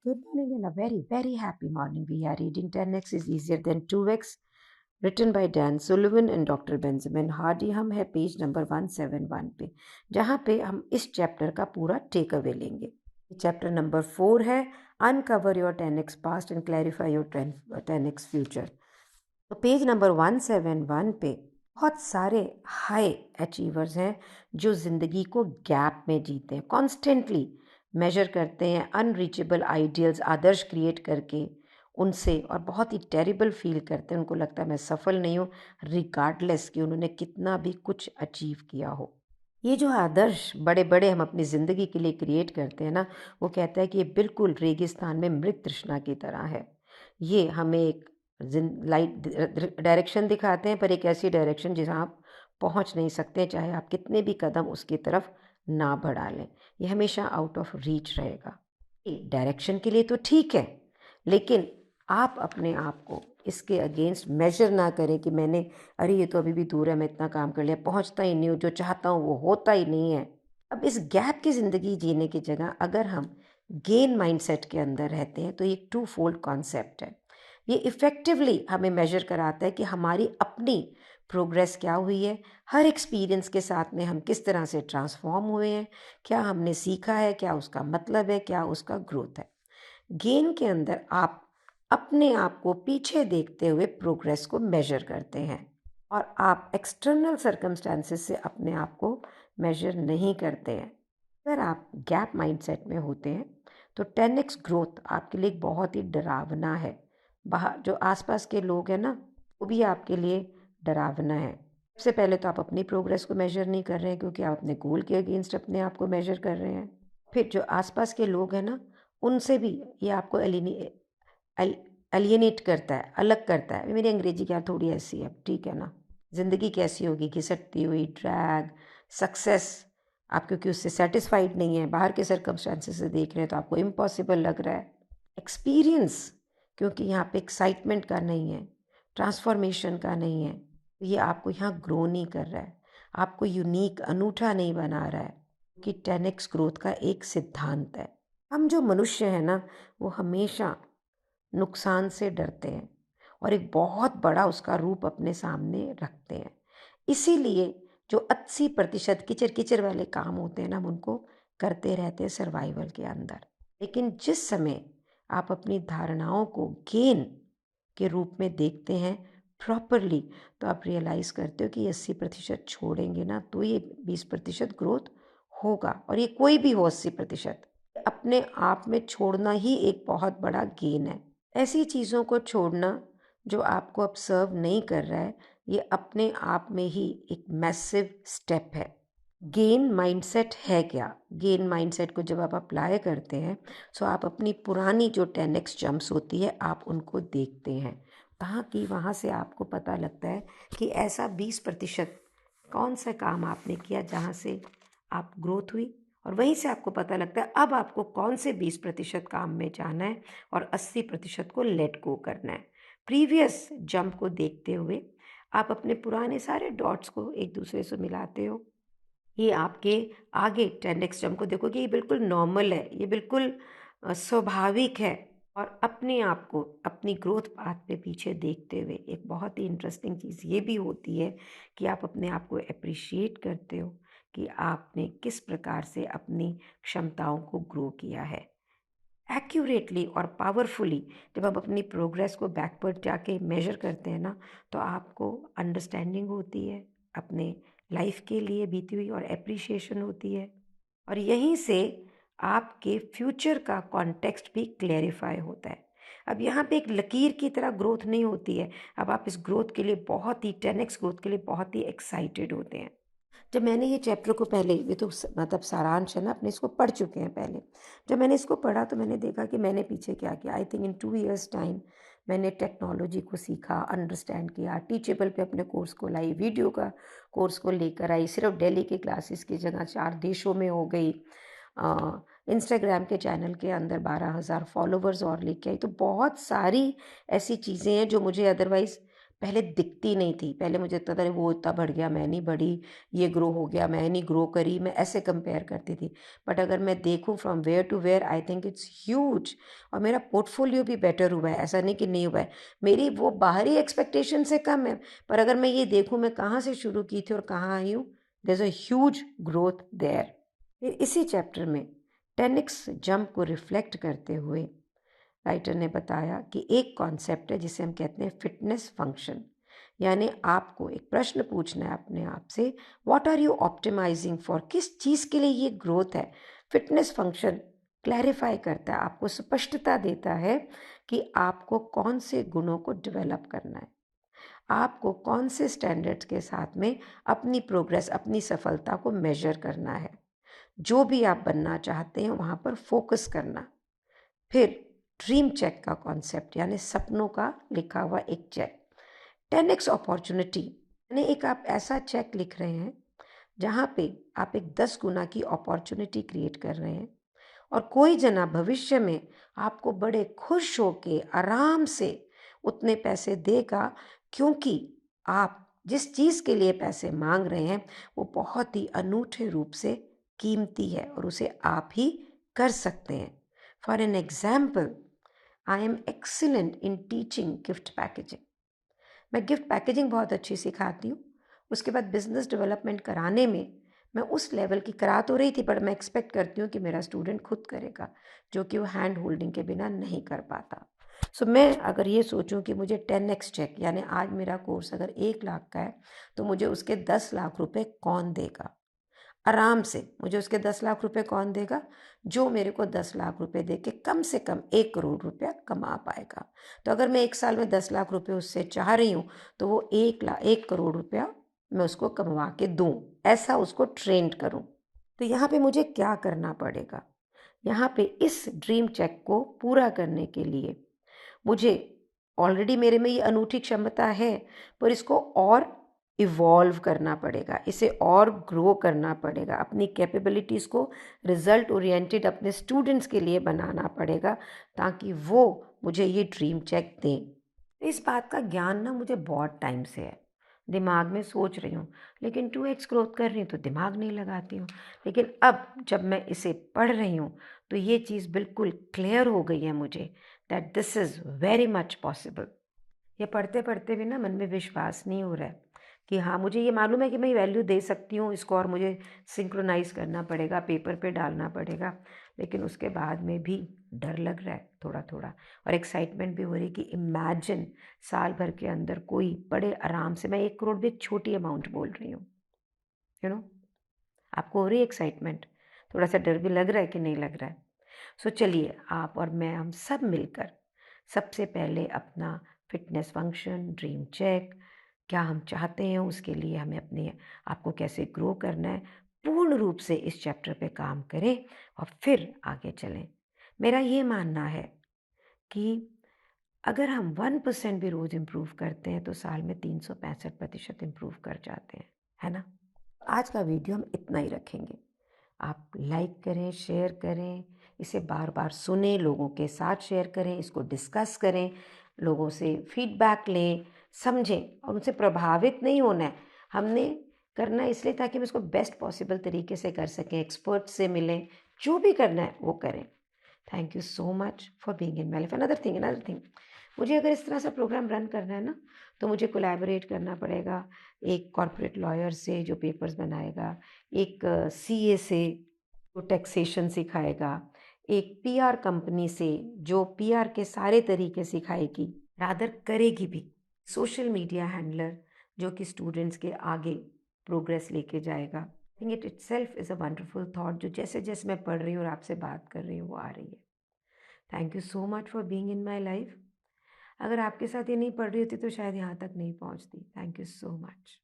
Good morning and a very, very happy morning. We are reading 10x is easier than 2x, written by Dan Sullivan and Dr. Benjamin Hardy. हम है page number 171 पे, जहाँ पे हम इस chapter का पूरा टेक अवे लेंगे। चैप्टर नंबर 4 है uncover your 10x past and clarify your 10x future. तो पेज नंबर 171 पे बहुत सारे हाई अचीवर्स हैं जो ज़िंदगी को गैप में जीते हैं, कॉन्स्टेंटली मेजर करते हैं अनरीचेबल आइडियल्स, आदर्श क्रिएट करके उनसे, और बहुत ही टेरिबल फील करते हैं। उनको लगता है मैं सफल नहीं हूँ, रिगार्डलेस कि उन्होंने कितना भी कुछ अचीव किया हो। ये जो आदर्श बड़े बड़े हम अपनी ज़िंदगी के लिए क्रिएट करते हैं ना, वो कहता है कि ये बिल्कुल रेगिस्तान में मृत तृष्णा की तरह है। ये हमें एक लाइट डायरेक्शन दिखाते हैं, पर एक ऐसी डायरेक्शन जहाँ आप पहुँच नहीं सकते, चाहे आप कितने भी कदम उसकी तरफ ना बढ़ा लें। ये हमेशा आउट ऑफ रीच रहेगा। डायरेक्शन के लिए तो ठीक है, लेकिन आप अपने आप को इसके अगेंस्ट मेजर ना करें कि मैंने, अरे ये तो अभी भी दूर है, मैं इतना काम कर लिया, पहुंचता ही नहीं हूँ, जो चाहता हूँ वो होता ही नहीं है। अब इस गैप की ज़िंदगी जीने की जगह अगर हम गेन माइंडसेट के अंदर रहते हैं तो ये एक 2-fold कॉन्सेप्ट है। ये इफ़ेक्टिवली हमें मेजर कराता है कि हमारी अपनी प्रोग्रेस क्या हुई है, हर एक्सपीरियंस के साथ में हम किस तरह से ट्रांसफॉर्म हुए हैं, क्या हमने सीखा है, क्या उसका मतलब है, क्या उसका ग्रोथ है। गेन के अंदर आप अपने आप को पीछे देखते हुए प्रोग्रेस को मेजर करते हैं, और आप एक्सटर्नल सर्कमस्टांसेस से अपने आप को मेजर नहीं करते हैं। अगर आप गैप माइंडसेट में होते हैं तो 10x ग्रोथ आपके लिए बहुत ही डरावना है। बाहर जो आसपास के लोग हैं ना, वो भी आपके लिए डरावना है। सबसे पहले तो आप अपनी प्रोग्रेस को मेजर नहीं कर रहे हैं, क्योंकि आप अपने गोल के अगेंस्ट अपने आप को मेजर कर रहे हैं। फिर जो आसपास के लोग हैं ना, उनसे भी ये आपको एलिएनेट करता है, अलग करता है। मेरी अंग्रेजी क्या थोड़ी ऐसी है, ठीक है ना। ज़िंदगी कैसी होगी, घिसटती हुई, ड्रैग, सक्सेस, आप क्योंकि उससे सेटिस्फाइड नहीं है, बाहर के सर्कमस्टांसेस से देख रहे हैं तो आपको इम्पॉसिबल लग रहा है। एक्सपीरियंस क्योंकि यहाँ पे एक्साइटमेंट का नहीं है, ट्रांसफॉर्मेशन का नहीं है, तो ये आपको यहाँ ग्रो नहीं कर रहा है, आपको यूनिक, अनूठा नहीं बना रहा है, कि 10x ग्रोथ का एक सिद्धांत है। हम जो मनुष्य हैं ना, वो हमेशा नुकसान से डरते हैं और एक बहुत बड़ा उसका रूप अपने सामने रखते हैं। इसीलिए जो 80% किचर किचर वाले काम होते हैं ना, हम उनको करते रहते हैं सर्वाइवल के अंदर। लेकिन जिस समय आप अपनी धारणाओं को गेन के रूप में देखते हैं प्रॉपरली, तो आप रियलाइज़ करते हो कि 80% छोड़ेंगे ना तो ये 20% ग्रोथ होगा, और ये कोई भी हो 80%, अपने आप में छोड़ना ही एक बहुत बड़ा गेन है। ऐसी चीज़ों को छोड़ना जो आपको अब सर्व नहीं कर रहा है, ये अपने आप में ही एक मैसिव स्टेप है। गेन माइंडसेट है क्या? गेन माइंडसेट को जब आप अप्लाई करते हैं तो आप अपनी पुरानी जो 10x जंप्स होती है आप उनको देखते हैं, ताकि वहाँ से आपको पता लगता है कि ऐसा 20% कौन सा काम आपने किया जहाँ से आप ग्रोथ हुई, और वहीं से आपको पता लगता है अब आपको कौन से 20% काम में जाना है और 80% को लेट गो करना है। प्रीवियस जंप को देखते हुए आप अपने पुराने सारे डॉट्स को एक दूसरे से मिलाते हो। ये आपके आगे 10x जंप को देखोगे, ये बिल्कुल नॉर्मल है, ये बिल्कुल स्वाभाविक है। और अपने आप को अपनी ग्रोथ पाथ पे पीछे देखते हुए एक बहुत ही इंटरेस्टिंग चीज़ ये भी होती है कि आप अपने आप को अप्रिशिएट करते हो कि आपने किस प्रकार से अपनी क्षमताओं को ग्रो किया है। एक्यूरेटली और पावरफुली जब हम अपनी प्रोग्रेस को बैकवर्ड जाके मेजर करते हैं ना, तो आपको अंडरस्टैंडिंग होती है अपने लाइफ के लिए बीती हुई, और एप्रिशिएशन होती है, और यहीं से आपके फ्यूचर का कॉन्टेक्स्ट भी क्लैरिफाई होता है। अब यहाँ पे एक लकीर की तरह ग्रोथ नहीं होती है। अब आप इस ग्रोथ के लिए बहुत ही 10x ग्रोथ के लिए बहुत ही एक्साइटेड होते हैं। जब मैंने ये चैप्टर को पहले, ये तो मतलब सारांश है ना, अपने इसको पढ़ चुके हैं पहले, जब मैंने इसको पढ़ा तो मैंने देखा कि मैंने पीछे क्या किया। I think in 2 years time मैंने टेक्नोलॉजी को सीखा, अंडरस्टैंड किया, टीचेबल पे अपने कोर्स को लाई, वीडियो का कोर्स को लेकर आई, सिर्फ दिल्ली के क्लासेस की जगह 4 देशों में हो गई, इंस्टाग्राम के चैनल के अंदर 12,000 फॉलोवर्स और लेके आई। तो बहुत सारी ऐसी चीज़ें हैं जो मुझे अदरवाइज़ पहले दिखती नहीं थी। पहले मुझे लगता था वो इतना बढ़ गया, मैं नहीं बढ़ी, ये ग्रो हो गया, मैं नहीं ग्रो करी, मैं ऐसे कंपेयर करती थी। बट अगर मैं देखूँ from where to where, I think it's huge. और मेरा पोर्टफोलियो भी बेटर हुआ है, ऐसा नहीं कि नहीं हुआ है। मेरी वो बाहरी एक्सपेक्टेशन से कम है, पर अगर मैं ये देखूँ मैं कहाँ से शुरू की थी और कहाँ आई हूँ, there is a huge growth there. फिर इसी चैप्टर में 10x जंप को रिफ्लेक्ट करते हुए राइटर ने बताया कि एक कॉन्सेप्ट है जिसे हम कहते हैं फिटनेस फंक्शन। यानी आपको एक प्रश्न पूछना है अपने आप से, what are you optimising for, किस चीज़ के लिए ये ग्रोथ है। फिटनेस फंक्शन क्लैरिफाई करता है, आपको स्पष्टता देता है कि आपको कौन से गुणों को डेवलप करना है, आपको कौन से स्टैंडर्ड्स के साथ में अपनी प्रोग्रेस, अपनी सफलता को मेजर करना है। जो भी आप बनना चाहते हैं वहाँ पर फोकस करना। फिर ड्रीम चेक का कॉन्सेप्ट, यानी सपनों का लिखा हुआ एक चेक। 10x अपॉर्चुनिटी यानी एक आप ऐसा चेक लिख रहे हैं जहाँ पे आप एक 10 गुना की अपॉर्चुनिटी क्रिएट कर रहे हैं, और कोई जना भविष्य में आपको बड़े खुश होके आराम से उतने पैसे देगा, क्योंकि आप जिस चीज़ के लिए पैसे मांग रहे हैं वो बहुत ही अनूठे रूप से कीमती है और उसे आप ही कर सकते हैं। For an example, I am excellent in teaching gift packaging. मैं गिफ्ट पैकेजिंग बहुत अच्छी सिखाती हूँ। उसके बाद बिजनेस डेवलपमेंट कराने में मैं उस लेवल की करा तो रही थी, पर मैं एक्सपेक्ट करती हूँ कि मेरा स्टूडेंट खुद करेगा, जो कि वो हैंड होल्डिंग के बिना नहीं कर पाता। सो मैं अगर ये सोचूं कि मुझे 10x चेक, यानी आज मेरा कोर्स अगर 1 लाख का है तो मुझे उसके 10 लाख रुपए कौन देगा, आराम से मुझे उसके 10 लाख रुपए कौन देगा, जो मेरे को 10 लाख रुपए दे के कम से कम 1 करोड़ रुपया कमा पाएगा। तो अगर मैं 1 साल में 10 लाख रुपए उससे चाह रही हूँ तो वो 1 करोड़ रुपया मैं उसको कमवा के दूँ, ऐसा उसको ट्रेंड करूँ। तो यहाँ पे मुझे क्या करना पड़ेगा, यहाँ पे इस ड्रीम चेक को पूरा करने के लिए मुझे, ऑलरेडी मेरे में ये अनूठी क्षमता है, पर इसको और इवॉल्व करना पड़ेगा, इसे और ग्रो करना पड़ेगा, अपनी कैपेबिलिटीज़ को रिजल्ट ओरिएंटेड अपने स्टूडेंट्स के लिए बनाना पड़ेगा, ताकि वो मुझे ये ड्रीम चेक दें। इस बात का ज्ञान ना मुझे बहुत टाइम से है, दिमाग में सोच रही हूँ, लेकिन 2x ग्रोथ कर रही हूँ तो दिमाग नहीं लगाती हूँ। लेकिन अब जब मैं इसे पढ़ रही हूँ तो ये चीज़ बिल्कुल क्लियर हो गई है मुझे, that this is very much possible. ये पढ़ते पढ़ते भी ना मन में विश्वास नहीं हो रहा है कि हाँ, मुझे ये मालूम है कि मैं वैल्यू दे सकती हूँ इसको, और मुझे सिंक्रोनाइज़ करना पड़ेगा, पेपर पे डालना पड़ेगा, लेकिन उसके बाद में भी डर लग रहा है थोड़ा थोड़ा, और एक्साइटमेंट भी हो रही है कि इमेजिन साल भर के अंदर कोई बड़े आराम से, मैं 1 करोड़ भी एक छोटी अमाउंट बोल रही हूँ, यू नो। आपको हो रही है एक्साइटमेंट, थोड़ा सा डर भी लग रहा है कि नहीं लग रहा है। सो चलिए, आप और मैं, हम सब मिलकर सबसे पहले अपना फिटनेस फंक्शन, ड्रीम चेक, क्या हम चाहते हैं, उसके लिए हमें अपने आप को कैसे ग्रो करना है, पूर्ण रूप से इस चैप्टर पे काम करें और फिर आगे चलें। मेरा ये मानना है कि अगर हम 1% भी रोज़ इम्प्रूव करते हैं तो साल में 365% इम्प्रूव कर जाते हैं, है ना। आज का वीडियो हम इतना ही रखेंगे। आप लाइक करें, शेयर करें, इसे बार बार सुने, लोगों के साथ शेयर करें, इसको डिस्कस करें, लोगों से फीडबैक लें, समझें, और उनसे प्रभावित नहीं होना है। हमने करना है इसलिए ताकि हम इसको बेस्ट पॉसिबल तरीके से कर सकें, एक्सपर्ट से मिलें, जो भी करना है वो करें। Thank you so much for being in my life. Another thing, मुझे अगर इस तरह से प्रोग्राम रन करना है ना, तो मुझे कोलैबोरेट करना पड़ेगा एक कॉर्पोरेट लॉयर से जो पेपर्स बनाएगा, एक सीए से जो टैक्सेशन सिखाएगा, एक पीआर कंपनी से जो पीआर के सारे तरीके सिखाएगी, रादर करेगी भी, सोशल मीडिया हैंडलर जो कि स्टूडेंट्स के आगे प्रोग्रेस लेके जाएगा। Think it itself is a wonderful thought, जो जैसे जैसे मैं पढ़ रही हूँ और आपसे बात कर रही हूँ वो आ रही है। Thank you so much for being in my life. अगर आपके साथ ये नहीं पढ़ रही होती तो शायद यहाँ तक नहीं पहुँचती। Thank you so much.